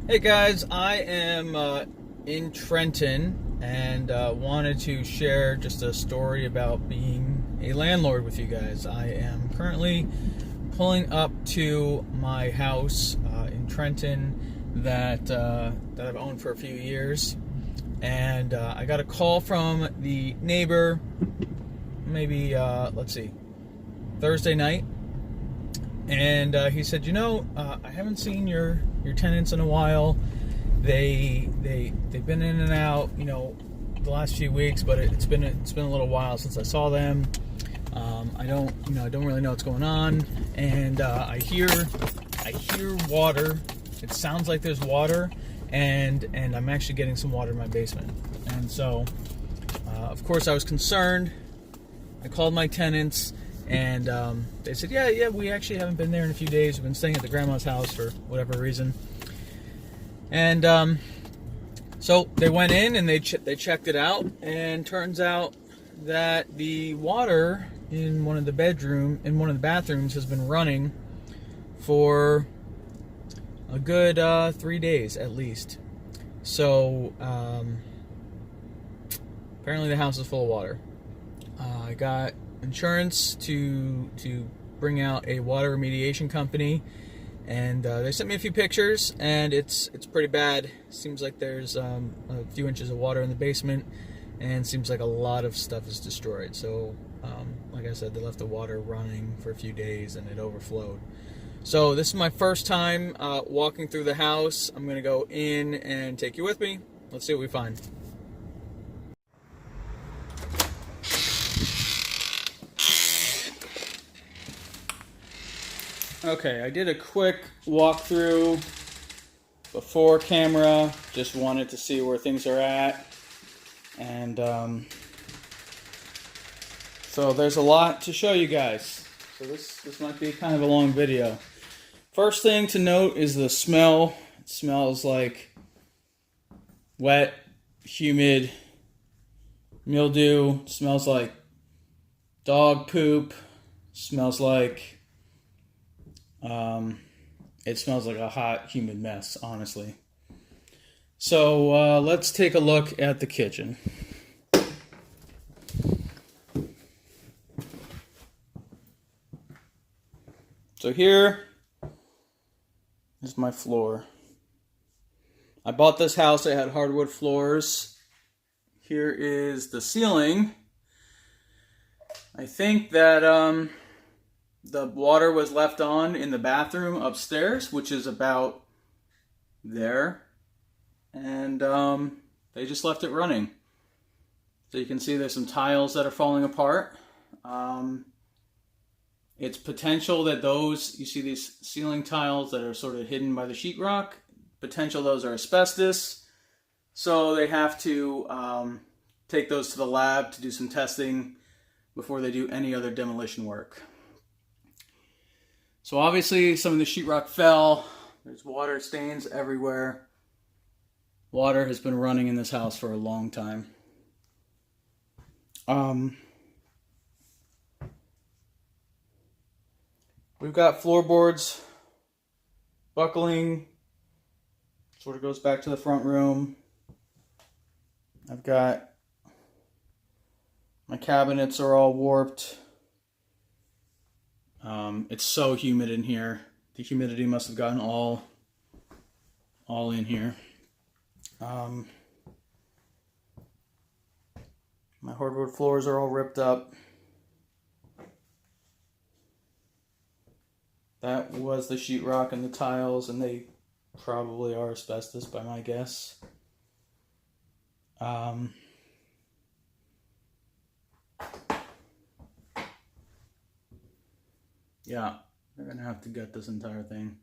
Hey guys, I am in Trenton and wanted to share just a story about being a landlord with you guys. I am currently pulling up to my house in Trenton that I've owned for a few years, and I got a call from the neighbor, maybe Thursday night. And he said, I haven't seen your tenants in a while. They've been in and out, the last few weeks, but it's been a little while since I saw them. I don't really know what's going on, and I hear water. It sounds like there's water, and I'm actually getting some water in my basement. And so, of course, I was concerned. I called my tenants. And they said, yeah, we actually haven't been there in a few days. We've been staying at the grandma's house for whatever reason. And so they went in and they checked it out. And turns out that the water in one of the bathrooms has been running for a good 3 days at least. So apparently the house is full of water. I got insurance to bring out a water remediation company, and they sent me a few pictures, and it's pretty bad. Seems like there's a few inches of water in the basement, and seems like a lot of stuff is destroyed. So like I said, they left the water running for a few days and it overflowed. So this is my first time walking through the house. I'm gonna go in and take you with me. Let's see what we find. Okay, I did a quick walkthrough before camera, just wanted to see where things are at, and so there's a lot to show you guys, so this might be kind of a long video. First thing to note is the smell. It smells like wet, humid, mildew. It smells like dog poop. It smells like a hot, humid mess, honestly. So let's take a look at the kitchen. So here is my floor. I bought this house. I had hardwood floors. Here is the ceiling. I think that the water was left on in the bathroom upstairs, which is about there, and they just left it running. So you can see there's some tiles that are falling apart. It's potential that you see these ceiling tiles that are sort of hidden by the sheetrock, potential those are asbestos, so they have to take those to the lab to do some testing before they do any other demolition work. So obviously some of the sheetrock fell. There's water stains everywhere. Water has been running in this house for a long time. We've got floorboards buckling. Sort of goes back to the front room. I've got my cabinets are all warped. It's so humid in here. The humidity must have gotten all in here. My hardwood floors are all ripped up. That was the sheetrock and the tiles, and they probably are asbestos by my guess. Yeah, they're gonna have to gut this entire thing.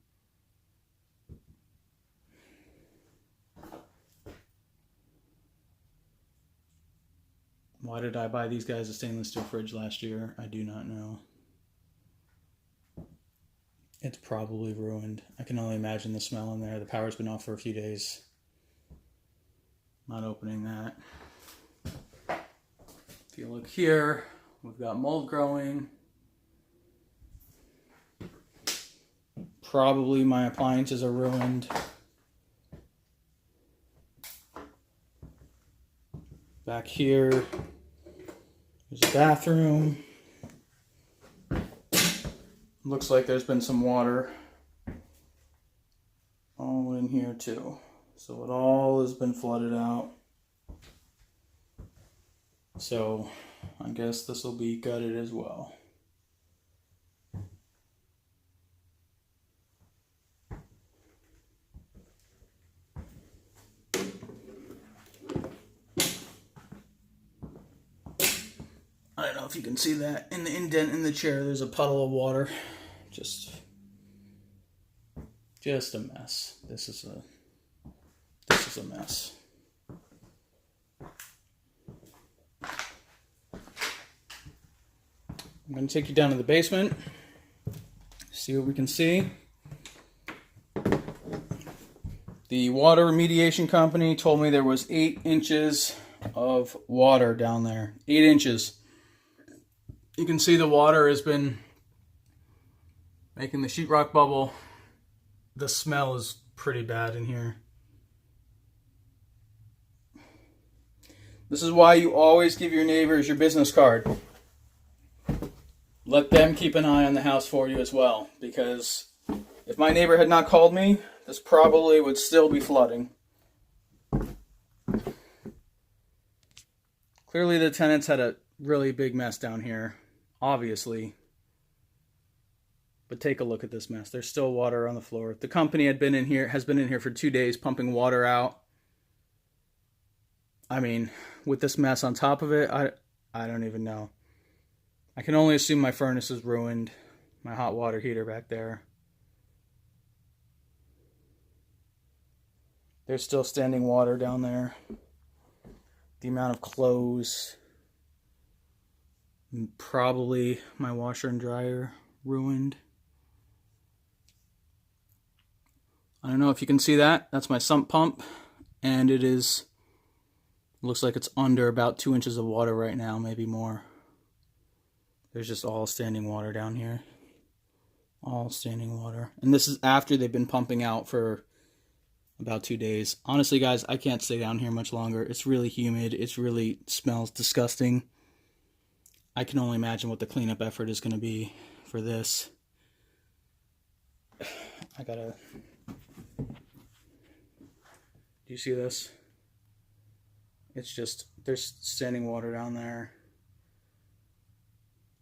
Why did I buy these guys a stainless steel fridge last year? I do not know. It's probably ruined. I can only imagine the smell in there. The power's been off for a few days. Not opening that. If you look here, we've got mold growing. Probably my appliances are ruined. Back here, there's a bathroom. Looks like there's been some water all in here too. So it all has been flooded out. So I guess this will be gutted as well. I don't know if you can see that. In the indent in the chair, there's a puddle of water. Just a mess. This is a mess. I'm going to take you down to the basement, see what we can see. The water remediation company told me there was 8 inches of water down there. 8 inches. You can see the water has been making the sheetrock bubble. The smell is pretty bad in here. This is why you always give your neighbors your business card. Let them keep an eye on the house for you as well, because if my neighbor had not called me, this probably would still be flooding. Clearly the tenants had a really big mess down here, obviously. But take a look at this mess. There's still water on the floor. The company has been in here for 2 days pumping water out. I mean, with this mess on top of it, I don't even know. I can only assume my furnace is ruined. My hot water heater back there. There's still standing water down there. The amount of clothes. And probably my washer and dryer ruined. I don't know if you can see that. That's my sump pump. And it looks like it's under about 2 inches of water right now, maybe more. There's just all standing water down here. All standing water. And this is after they've been pumping out for about 2 days. Honestly, guys, I can't stay down here much longer. It's really humid. It really smells disgusting. I can only imagine what the cleanup effort is going to be for this. Do you see this? It's just, there's standing water down there.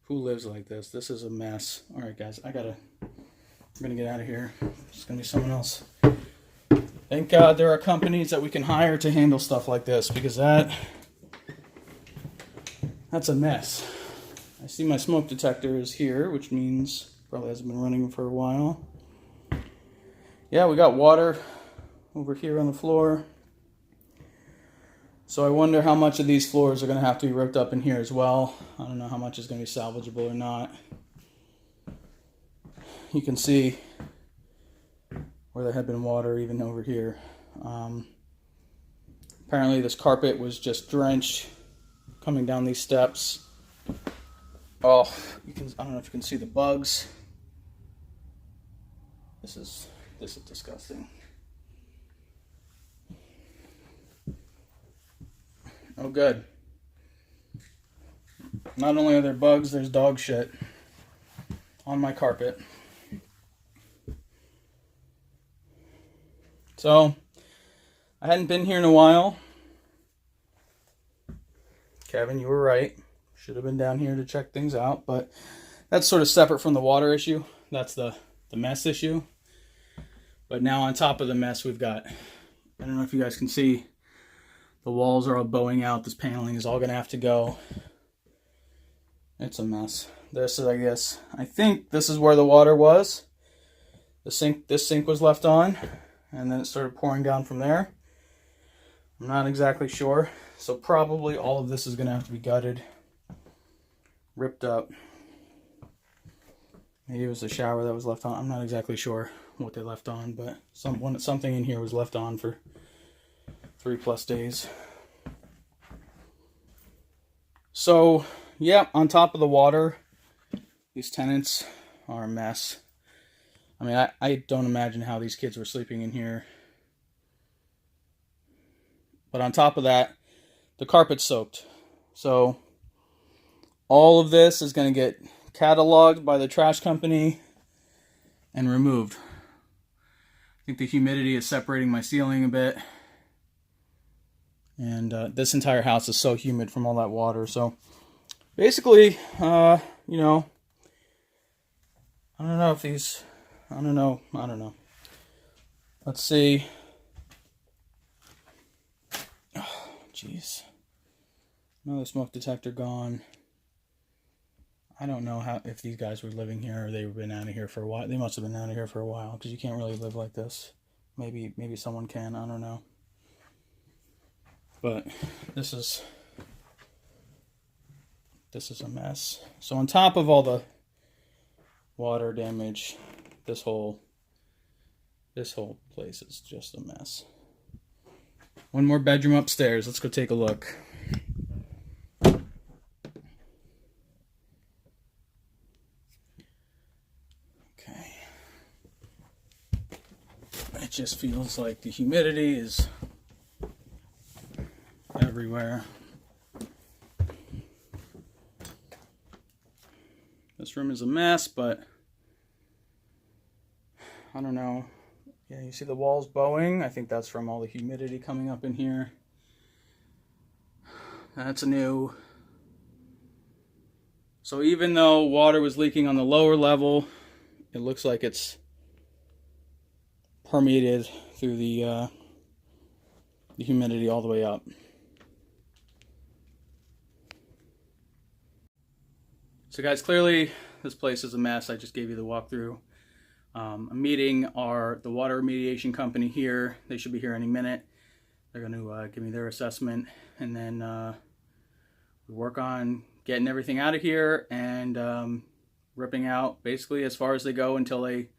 Who lives like this? This is a mess. All right, guys, I'm gonna get out of here. It's gonna be someone else. Thank God there are companies that we can hire to handle stuff like this, because that's a mess. I see my smoke detector is here, which means probably hasn't been running for a while. Yeah, we got water over here on the floor. So I wonder how much of these floors are going to have to be ripped up in here as well. I don't know how much is going to be salvageable or not. You can see where there had been water even over here. Apparently this carpet was just drenched coming down these steps. Oh, I don't know if you can see the bugs. This is disgusting. Oh, good. Not only are there bugs, there's dog shit on my carpet. So, I hadn't been here in a while. Kevin, you were right. Should have been down here to check things out, but that's sort of separate from the water issue. That's the mess issue. But now on top of the mess, we've got, I don't know if you guys can see, the walls are all bowing out. This paneling is all going to have to go. It's a mess. This is, I think this is where the water was. This sink was left on, and then it started pouring down from there. I'm not exactly sure. So probably all of this is going to have to be gutted, ripped up. Maybe it was the shower that was left on. I'm not exactly sure what they left on, but something in here was left on for 3+ days. So, yeah, on top of the water, these tenants are a mess. I mean, I don't imagine how these kids were sleeping in here. But on top of that, the carpet's soaked. So all of this is going to get cataloged by the trash company and removed. I think the humidity is separating my ceiling a bit. And this entire house is so humid from all that water. So basically, you know, I don't know if these, I don't know. Let's see. Oh, jeez. Another smoke detector gone. I don't know if these guys were living here or they've been out of here for a while. They must have been out of here for a while because you can't really live like this. Maybe someone can. I don't know. But this is a mess. So on top of all the water damage, this whole place is just a mess. One more bedroom upstairs. Let's go take a look. Okay. It just feels like the humidity is everywhere. This room is a mess, but I don't know. Yeah, you see the walls bowing? I think that's from all the humidity coming up in here. That's new. So even though water was leaking on the lower level, it looks like it's permeated through the humidity all the way up. So guys, clearly this place is a mess. I just gave you the walkthrough. I'm meeting the water remediation company here. They should be here any minute. They're going to give me their assessment, and then we work on getting everything out of here and ripping out basically as far as they go until they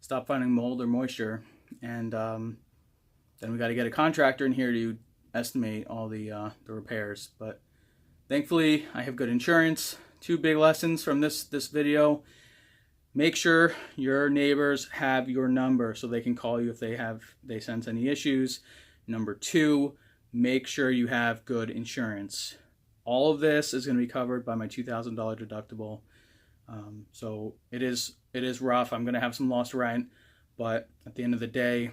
stop finding mold or moisture. And then we got to get a contractor in here to estimate all the repairs. But thankfully, I have good insurance. 2 big lessons from this video. Make sure your neighbors have your number so they can call you if they sense any issues. Number 2, make sure you have good insurance. All of this is going to be covered by my $2,000 deductible. So it is rough. I'm going to have some lost rent, but at the end of the day,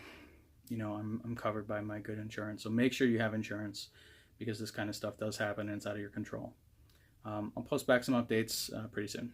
you know, I'm covered by my good insurance. So make sure you have insurance because this kind of stuff does happen and it's out of your control. I'll post back some updates pretty soon.